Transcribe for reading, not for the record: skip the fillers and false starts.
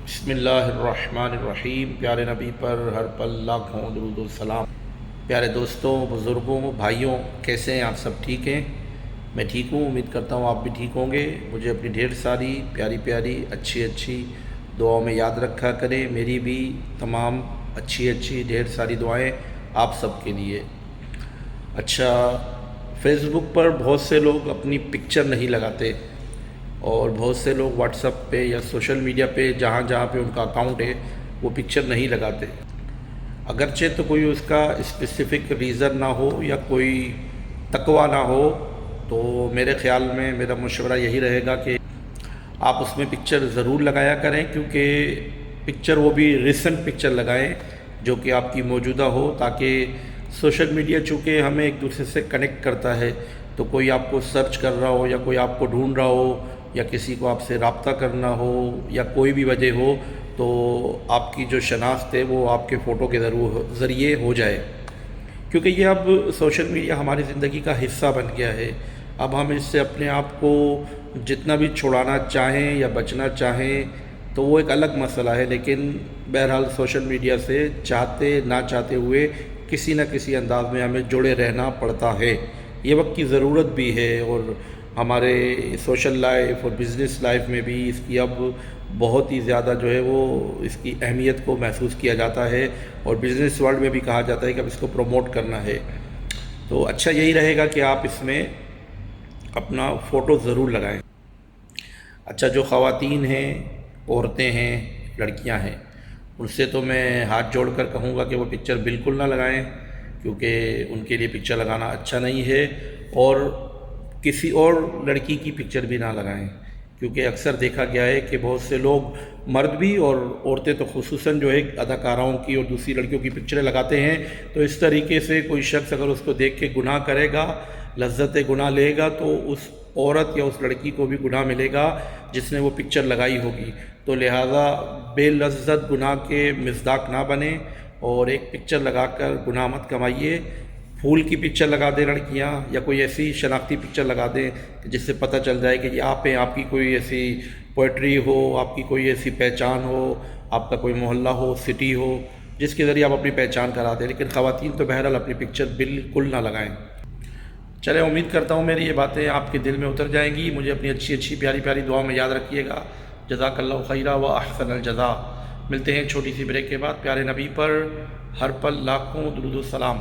بسم اللہ الرحمن الرحیم۔ پیارے نبی پر ہر پل لاکھوں درود و سلام۔ پیارے دوستوں، بزرگوں، بھائیوں، کیسے ہیں آپ؟ سب ٹھیک ہیں؟ میں ٹھیک ہوں، امید کرتا ہوں آپ بھی ٹھیک ہوں گے۔ مجھے اپنی ڈھیر ساری پیاری پیاری اچھی دعاؤں میں یاد رکھا کریں۔ میری بھی تمام اچھی ڈھیر ساری دعائیں آپ سب کے لیے۔ اچھا، فیس بک پر بہت سے لوگ اپنی پکچر نہیں لگاتے، اور بہت سے لوگ واٹس ایپ پہ یا سوشل میڈیا پہ جہاں پہ ان کا اکاؤنٹ ہے وہ پکچر نہیں لگاتے، اگرچہ تو کوئی اس کا اسپیسیفک ریزن نہ ہو یا کوئی تقوی نہ ہو، تو میرے خیال میں میرا مشورہ یہی رہے گا کہ آپ اس میں پکچر ضرور لگایا کریں، کیونکہ پکچر وہ بھی ریسنٹ پکچر لگائیں جو کہ آپ کی موجودہ ہو، تاکہ سوشل میڈیا چونکہ ہمیں ایک دوسرے سے کنیکٹ کرتا ہے، تو کوئی آپ کو سرچ کر رہا ہو یا کوئی آپ کو ڈھونڈ رہا ہو یا کسی کو آپ سے رابطہ کرنا ہو یا کوئی بھی وجہ ہو، تو آپ کی جو شناخت ہے وہ آپ کے فوٹو کے ذریعے ہو جائے، کیونکہ یہ اب سوشل میڈیا ہماری زندگی کا حصہ بن گیا ہے۔ اب ہم اس سے اپنے آپ کو جتنا بھی چھڑانا چاہیں یا بچنا چاہیں تو وہ ایک الگ مسئلہ ہے، لیکن بہرحال سوشل میڈیا سے چاہتے نہ چاہتے ہوئے کسی نہ کسی انداز میں ہمیں جڑے رہنا پڑتا ہے۔ یہ وقت کی ضرورت بھی ہے، اور ہمارے سوشل لائف اور بزنس لائف میں بھی اس کی اب بہت ہی زیادہ جو ہے وہ اس کی اہمیت کو محسوس کیا جاتا ہے، اور بزنس ورلڈ میں بھی کہا جاتا ہے کہ اب اس کو پروموٹ کرنا ہے۔ تو اچھا یہی رہے گا کہ آپ اس میں اپنا فوٹو ضرور لگائیں۔ اچھا، جو خواتین ہیں، عورتیں ہیں، لڑکیاں ہیں، ان سے تو میں ہاتھ جوڑ کر کہوں گا کہ وہ پکچر بالکل نہ لگائیں، کیونکہ ان کے لیے پکچر لگانا اچھا نہیں ہے، اور کسی اور لڑکی کی پکچر بھی نہ لگائیں، کیونکہ اکثر دیکھا گیا ہے کہ بہت سے لوگ، مرد بھی اور عورتیں تو خصوصاً جو ہے اداکاراؤں کی اور دوسری لڑکیوں کی پکچریں لگاتے ہیں، تو اس طریقے سے کوئی شخص اگر اس کو دیکھ کے گناہ کرے گا، لذت گناہ لے گا، تو اس عورت یا اس لڑکی کو بھی گناہ ملے گا جس نے وہ پکچر لگائی ہوگی۔ تو لہٰذا بے لذت گناہ کے مصداق نہ بنیں، اور ایک پکچر لگا کر گناہ مت کمائیے۔ پھول کی پکچر لگا دیں لڑکیاں، یا کوئی ایسی شناختی پکچر لگا دیں جس سے پتہ چل جائے کہ یہ آپ ہیں، آپ کی کوئی ایسی پوئٹری ہو، آپ کی کوئی ایسی پہچان ہو، آپ کا کوئی محلہ ہو، سٹی ہو، جس کے ذریعے آپ اپنی پہچان کرا دیں۔ لیکن خواتین تو بہرحال اپنی پکچر بالکل نہ لگائیں۔ چلیں، امید کرتا ہوں میری یہ باتیں آپ کے دل میں اتر جائیں گی۔ مجھے اپنی اچھی پیاری دعاؤں میں یاد رکھیے گا۔ جزاک اللہ خیرہ و احسن الجزاء۔ ملتے ہیں چھوٹی سی بریک کے بعد۔ پیارے نبی پر ہر پل لاکھوں درود و سلام۔